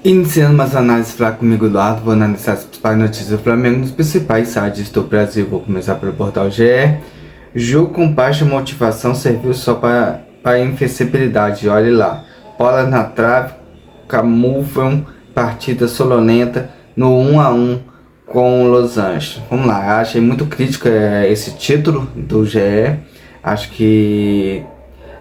Iniciando mais análises falar comigo, Eduardo, vou analisar as principais notícias do Flamengo nos principais sites do Brasil. Vou começar pelo portal GE. Jogo com baixa motivação serviu só para inflexibilidade, olhe lá. Bola na trave, camuflam partida sonolenta no 1-1 com Los Angeles. Vamos lá, achei muito crítico esse título do GE. Acho que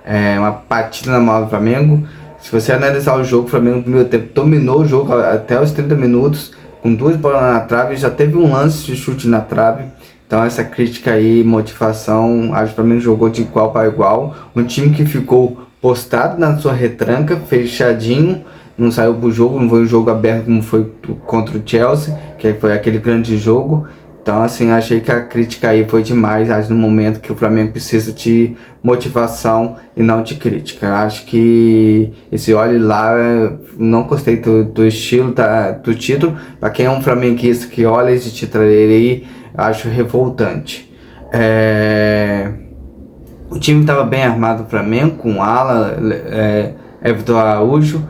é uma partida na mão do Flamengo. Se você analisar o jogo, o Flamengo no primeiro tempo dominou o jogo até os 30 minutos, com 2 bolas na trave, já teve um lance de chute na trave. Então essa crítica aí, motivação, acho que o Flamengo jogou de igual para igual. Um time que ficou postado na sua retranca, fechadinho, não saiu pro jogo, não foi um jogo aberto como foi contra o Chelsea, que foi aquele grande jogo. Então, assim, achei que a crítica aí foi demais, acho, no momento que o Flamengo precisa de motivação e não de crítica. Acho que esse olhe lá, não gostei do estilo do título. Para quem é um flamenguista que olha esse título aí, acho revoltante. O time estava bem armado, o Flamengo, com Ala, Everton Araújo,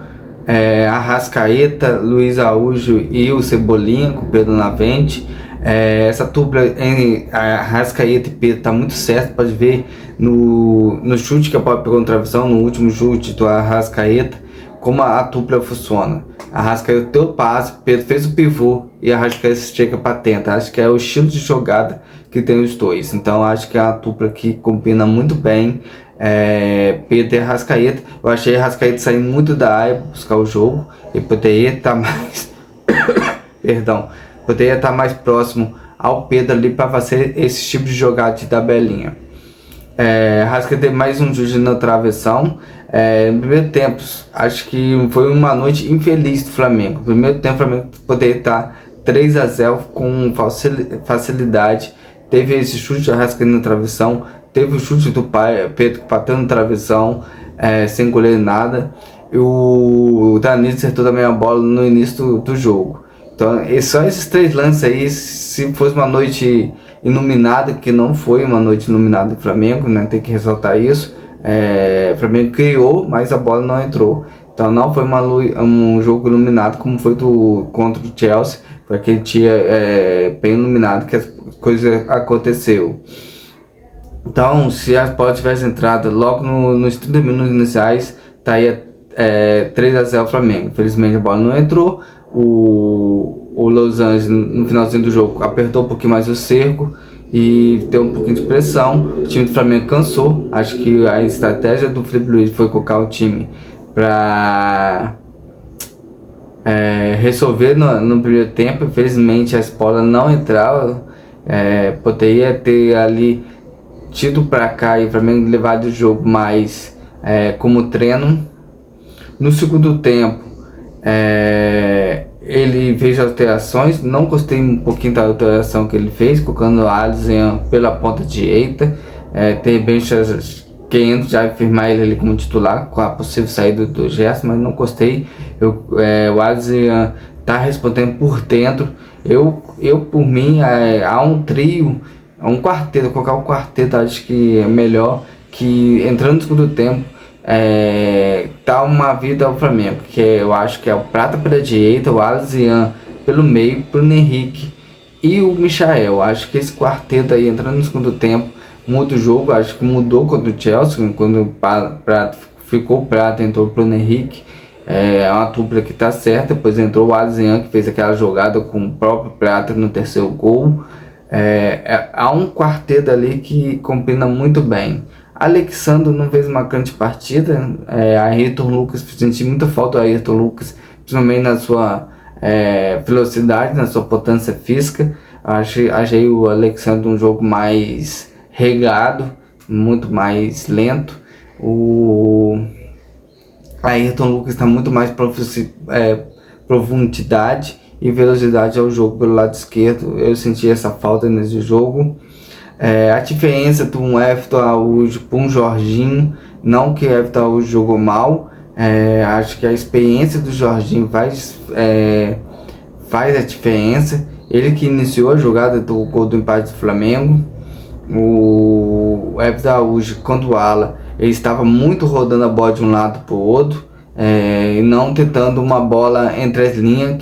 Arrascaeta, Luiz Araújo e o Cebolinha, com o Pedro Navente. Essa dupla em Arrascaeta e Pedro tá muito certo, pode ver no chute que a bola pegou no travessão, no último chute do Arrascaeta, como a dupla funciona. Arrascaeta deu o passe, Pedro fez o pivô e Arrascaeta chega para tenta. Acho que é o estilo de jogada que tem os dois, então acho que é uma dupla que combina muito bem. Pedro e Arrascaeta, eu achei Arrascaeta sair muito da área buscar o jogo e poderia estar mais perdão, poderia estar mais próximo ao Pedro ali para fazer esse tipo de jogada de tabelinha. Arrascaeta teve mais um chute na travessão. No primeiro tempo, acho que foi uma noite infeliz do Flamengo. No primeiro tempo, o Flamengo poderia estar 3-0 com facilidade. Teve esse chute de Arrascaeta na travessão, teve o chute do Pedro batendo na travessão, sem goleiro nada. E o Danilo acertou também a bola no início do jogo. Então, só esses 3 lances aí, se fosse uma noite iluminada, que não foi uma noite iluminada do Flamengo, né? Tem que ressaltar isso. O Flamengo criou, mas a bola não entrou. Então não foi um jogo iluminado como foi contra o Chelsea, foi aquele dia bem iluminado que as coisas aconteceu. Então, se a bola tivesse entrado logo nos 30 minutos iniciais, estaria 3-0 Flamengo. Infelizmente a bola não entrou. O Los Angeles no finalzinho do jogo apertou um pouquinho mais o cerco e deu um pouquinho de pressão. O time do Flamengo cansou. Acho que a estratégia do Felipe Luiz foi colocar o time para resolver no primeiro tempo. Infelizmente as bolas não entravam. Poderia ter ali tido para cá e o Flamengo levado o jogo mais como treino. No segundo tempo, ele fez alterações, não gostei um pouquinho da alteração que ele fez, colocando o Alisson pela ponta direita, de repente querendo já afirmar ele ali como titular, com a possível saída do Gerson, mas não gostei. O Alisson tá respondendo por dentro. Eu por mim, há um trio, um quarteto, colocar um quarteto, acho que é melhor, que entrando no segundo tempo, dá uma vida ao Flamengo, que eu acho que é o Prata pela direita, o Alisson pelo meio, Bruno Henrique e o Michael. Acho que esse quarteto aí entrando no segundo tempo muda o jogo. Acho que mudou contra o Chelsea, quando o Prata ficou o Prata, entrou o Bruno Henrique. É uma dupla que tá certa. Depois entrou o Alisson, que fez aquela jogada com o próprio Prata no terceiro gol. Há um quarteto ali que combina muito bem. Alexandre não fez uma grande partida. Ayrton Lucas, senti muita falta do Ayrton Lucas, principalmente na sua velocidade, na sua potência física. Achei o Alexandre um jogo mais regado, muito mais lento. O Ayrton Lucas está muito mais profundidade e velocidade ao jogo pelo lado esquerdo. Eu senti essa falta nesse jogo. A diferença de um Everton Araújo para um Jorginho, não que o Everton Araújo jogou mal, acho que a experiência do Jorginho faz a diferença. Ele que iniciou a jogada do gol do empate do Flamengo. O Everton Araújo, quando o ala, ele estava muito rodando a bola de um lado para o outro. e não tentando uma bola entre as linhas.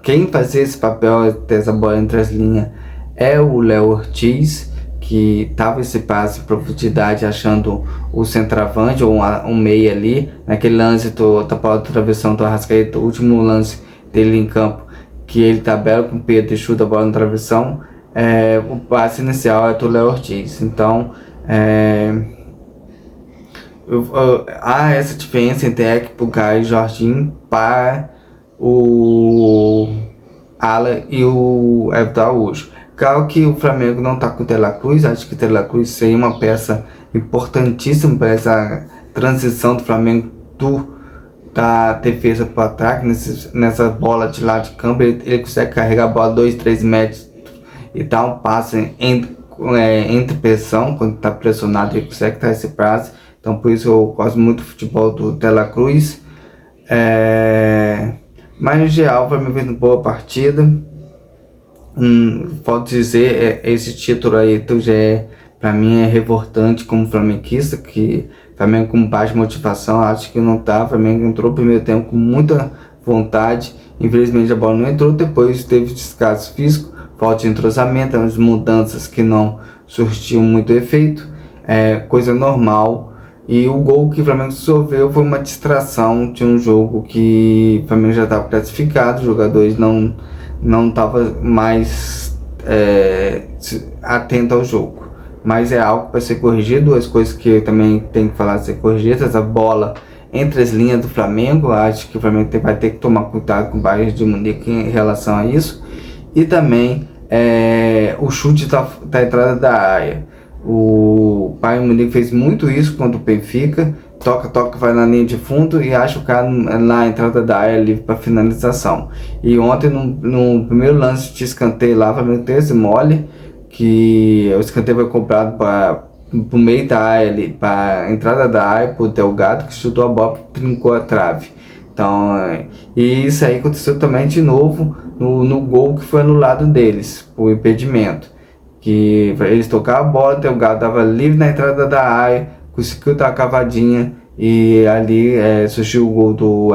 Quem fazia esse papel dessa bola entre as linhas é o Léo Ortiz, que tava esse passe em profundidade achando o centroavante ou um meia ali, naquele lance do travessão do Arrascaeta, o último lance dele em campo, que ele tabela com o Pedro e chuta a bola no travessão. O passe inicial é do Léo Ortiz. Então há essa diferença entre Ekpo, Caio e Jorginho para o Alan e o Everton Araújo. Claro que o Flamengo não está com o De La Cruz. Acho que o De La Cruz seria uma peça importantíssima para essa transição do Flamengo da defesa para o ataque, nessa bola de lado de campo. Ele consegue carregar a bola 2-3 metros e dar um passe entre pressão. Quando está pressionado, ele consegue dar esse passe. Então por isso eu gosto muito do futebol do De La Cruz. Mas no geral o Flamengo fez uma boa partida. Pode dizer, esse título aí do GE para mim é revoltante como flamenguista, que o Flamengo com baixa motivação, acho que não tá. O Flamengo entrou no primeiro tempo com muita vontade, infelizmente a bola não entrou, depois teve descaso físico, falta de entrosamento, as mudanças que não surtiam muito efeito, coisa normal. E o gol que o Flamengo sofreu foi uma distração de um jogo que o Flamengo já estava classificado, os jogadores não estava mais atento ao jogo, mas é algo para ser corrigido. As coisas que eu também tenho que falar ser corrigidas: a bola entre as linhas do Flamengo, acho que o Flamengo vai ter que tomar cuidado com o Bayern de Munique em relação a isso, e também o chute da entrada da área. O Bayern de Munique fez muito isso contra o Benfica, toca, vai na linha de fundo e acha o cara na entrada da área livre para finalização. E ontem no primeiro lance de escanteio lá, o Flamengo teve esse mole, que o escanteio foi comprado para o meio da área ali, para a entrada da área, para o Delgado, que chutou a bola e trincou a trave. Então, e isso aí aconteceu também de novo no gol que foi anulado deles, o impedimento, que eles tocaram a bola, o Delgado estava livre na entrada da área, conseguiu dar uma cavadinha e ali surgiu o gol do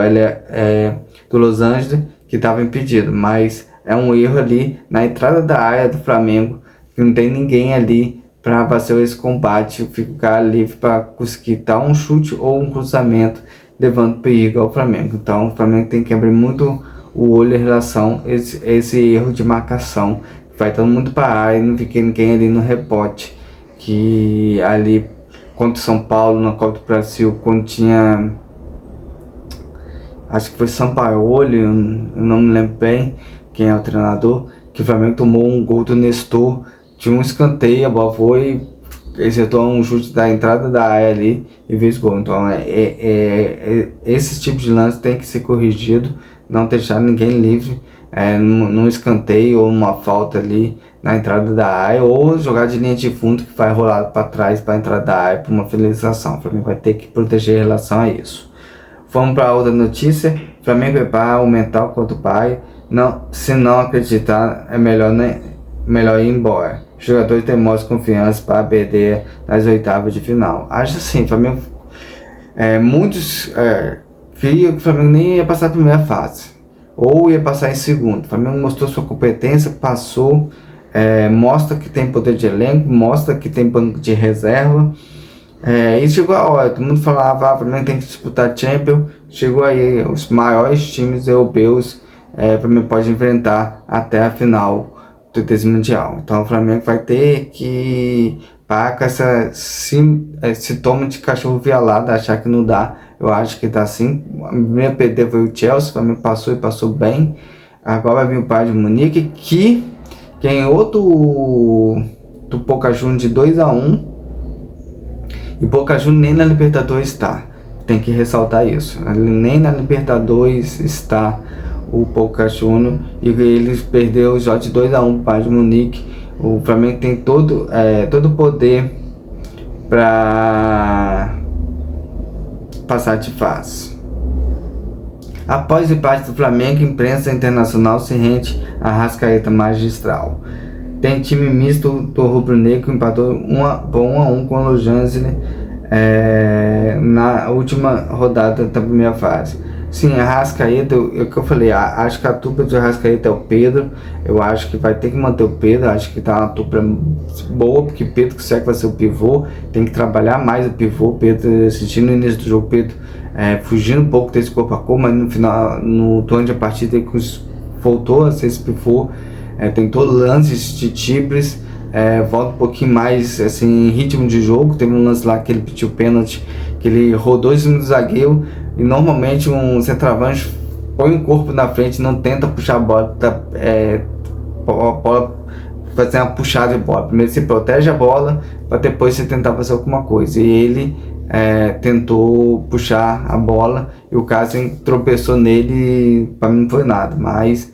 Los Angeles, que estava impedido. Mas é um erro ali na entrada da área do Flamengo, que não tem ninguém ali para fazer esse combate, ficar livre para conseguir dar um chute ou um cruzamento levando perigo ao Flamengo. Então o Flamengo tem que abrir muito o olho em relação a esse erro de marcação. Vai todo mundo para a área e não fica ninguém ali no rebote, que ali contra o São Paulo, na Copa do Brasil, quando tinha, acho que foi Sampaoli, eu não me lembro bem quem é o treinador, que o Flamengo tomou um gol do Nestor, tinha um escanteio, a bola foi, acertou um chute da entrada da área ali e fez gol. Então esse tipo de lance tem que ser corrigido, não deixar ninguém livre num escanteio ou uma falta ali na entrada da área, ou jogar de linha de fundo que vai rolar para trás para a entrada da área para uma finalização. O Flamengo vai ter que proteger em relação a isso. Vamos para outra notícia: o Flamengo prepara o mental contra o Pai. Se não acreditar, é melhor ir embora. Os jogadores têm mais confiança para perder nas oitavas de final. Acho assim, o Flamengo, muitos queriam que o Flamengo nem ia passar a primeira fase, ou ia passar em segundo. O Flamengo mostrou sua competência, passou, mostra que tem poder de elenco, mostra que tem banco de reserva. E chegou a hora, todo mundo falava, o Flamengo tem que disputar Champions. Chegou aí, os maiores times europeus, o Flamengo pode enfrentar até a final desse Mundial. Então o Flamengo vai ter que parar com esse toma de cachorro vialado, achar que não dá. Eu acho que dá sim. A primeira perder foi o Chelsea, o Flamengo passou e passou bem. Agora vai vir o Bayern de Munique, que ganhou do Boca Juniors de 2-1. E o Boca Juniors nem na Libertadores está. Tem que ressaltar isso. Nem na Libertadores está o Boca Juniors. E eles perderam já de 2-1 para o Bayern de Munique. O Flamengo tem todo o poder para passar de fase. Após o empate do Flamengo, a imprensa internacional se rende a Arrascaeta magistral. Tem time misto do rubro-negro que empatou 1-1 com o Los Angeles. na última rodada da primeira fase. Sim, a Arrascaeta, é o que eu falei, acho que a dupla de Arrascaeta é o Pedro. Eu acho que vai ter que manter o Pedro, acho que tá uma dupla boa, porque Pedro que vai ser o pivô, tem que trabalhar mais o pivô. Pedro, assistindo no início do jogo, Pedro fugindo um pouco desse corpo a corpo, mas no final, no turno de partida, ele voltou a ser esse pivô, tentou lances de triples, volta um pouquinho mais assim, em ritmo de jogo. Teve um lance lá que ele pediu pênalti, que ele rodou em cima do zagueiro, e normalmente um centroavante põe o corpo na frente, não tenta puxar a bola, fazer uma puxada de bola. Primeiro você protege a bola para depois você tentar fazer alguma coisa. E ele tentou puxar a bola e o Cássio tropeçou nele, e para mim não foi nada, mas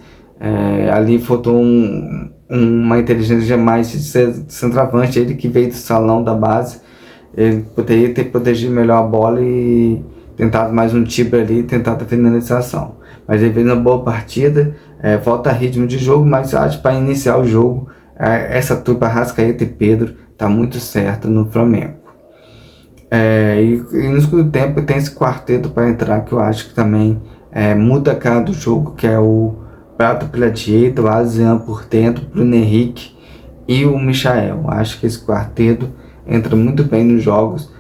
ali faltou uma inteligência mais de centroavante. Ele que veio do salão da base, ele poderia ter protegido melhor a bola e tentado mais um tipo ali, tentado a finalização. Mas ele veio uma boa partida, falta ritmo de jogo, mas acho que para iniciar o jogo, essa dupla Arrascaeta e Pedro tá muito certa no Flamengo. E no segundo tempo tem esse quarteto para entrar, que eu acho que também muda a cara do jogo, que é o Prato pela direita, o Azean por dentro, Bruno Henrique e o Michael. Acho que esse quarteto entra muito bem nos jogos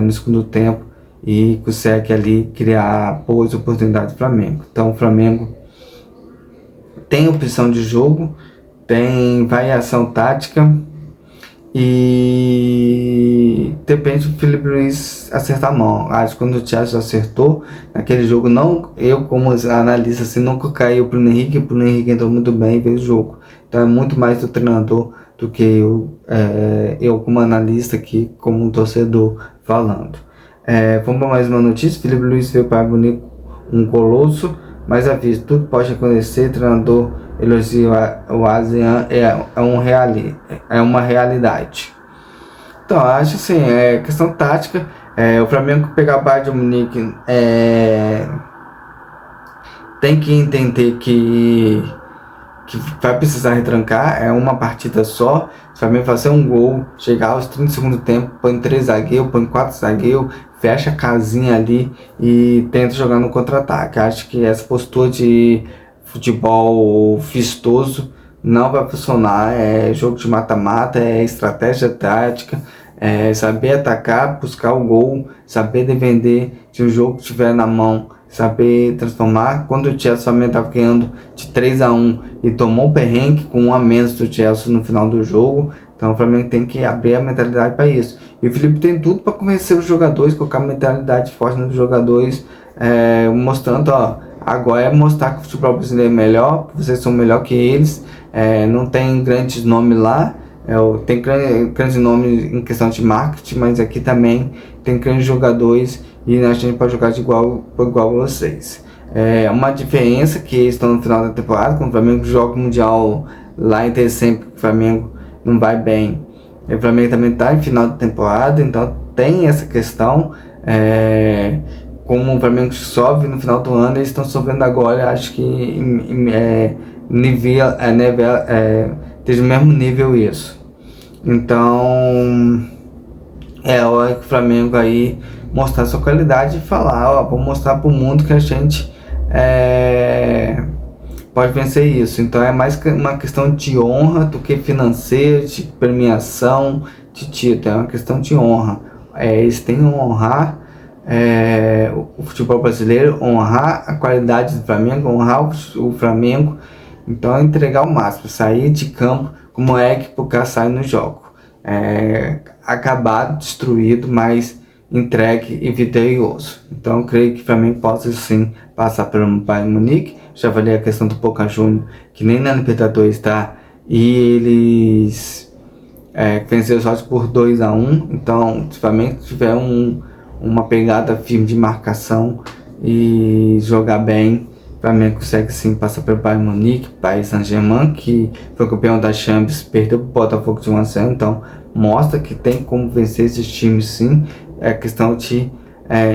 no segundo tempo e consegue ali criar boas oportunidades do Flamengo. Então o Flamengo tem opção de jogo, tem variação tática e depende do Felipe Luiz acertar a mão. Acho que quando o Thiago acertou naquele jogo, não, eu como analista assim, nunca caiu pro Henrique. O Bruno Henrique entrou muito bem e fez o jogo. Então é muito mais do treinador do que eu como analista aqui, como um torcedor falando. Vamos para mais uma notícia. Felipe Luiz veio para Munique um colosso, mas avisa, tudo pode acontecer. Treinador elogia o Azean, é uma realidade. Então, acho assim, questão tática. O Flamengo pegar o Bayern de Munique tem que entender que vai precisar retrancar, é uma partida só. Se o Flamengo fazer um gol, chegar aos 30 segundos do tempo, põe 3 zagueiros, põe 4 zagueiros, fecha a casinha ali e tenta jogar no contra-ataque. Acho que essa postura de futebol vistoso não vai funcionar. É jogo de mata-mata, é estratégia tática, saber atacar, buscar o gol, saber defender se o jogo estiver na mão, saber transformar. Quando o Chelsea também estava ganhando de 3-1 e tomou o perrengue com 1 a menos do Chelsea no final do jogo, então o Flamengo tem que abrir a mentalidade para isso. E o Felipe tem tudo para convencer os jogadores, colocar a mentalidade forte nos jogadores, mostrando, agora é mostrar que o futebol brasileiro é melhor, vocês são melhor que eles. Não tem grandes nomes lá, tem grandes nomes em questão de marketing, mas aqui também tem grandes jogadores e a gente pode jogar de igual a vocês. Uma diferença que eles estão no final da temporada, quando o Flamengo joga o Mundial lá em dezembro, o Flamengo não vai bem. O Flamengo também está em final de temporada, então tem essa questão. Como o Flamengo sobe no final do ano, eles estão subindo agora, acho que esteja no mesmo nível isso. Então é hora que o Flamengo aí mostrar sua qualidade e falar, vou mostrar para o mundo que a gente pode vencer isso. Então é mais uma questão de honra do que financeira, de premiação, de título. É uma questão de honra. Eles têm que honrar o futebol brasileiro, honrar a qualidade do Flamengo, honrar o Flamengo. Então é entregar o máximo, sair de campo como que o cara sai no jogo. Acabado, destruído, mas entregue e vitorioso. Então eu creio que o Flamengo possa sim passar pelo Bayern Munique. Já falei a questão do Boca Juniors, que nem na Libertadores está, e eles venceram só por 2-1. Então se o Flamengo tiver uma pegada firme de marcação e jogar bem, o Flamengo consegue sim passar pelo Bayern Munique, Paris Saint-Germain, que foi campeão da Champions, perdeu para o Botafogo de 1-0, então mostra que tem como vencer esses times sim. É questão de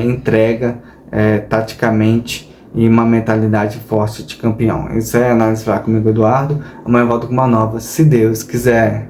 entrega taticamente e uma mentalidade forte de campeão. Isso é a análise lá comigo, Eduardo. Amanhã eu volto com uma nova, se Deus quiser.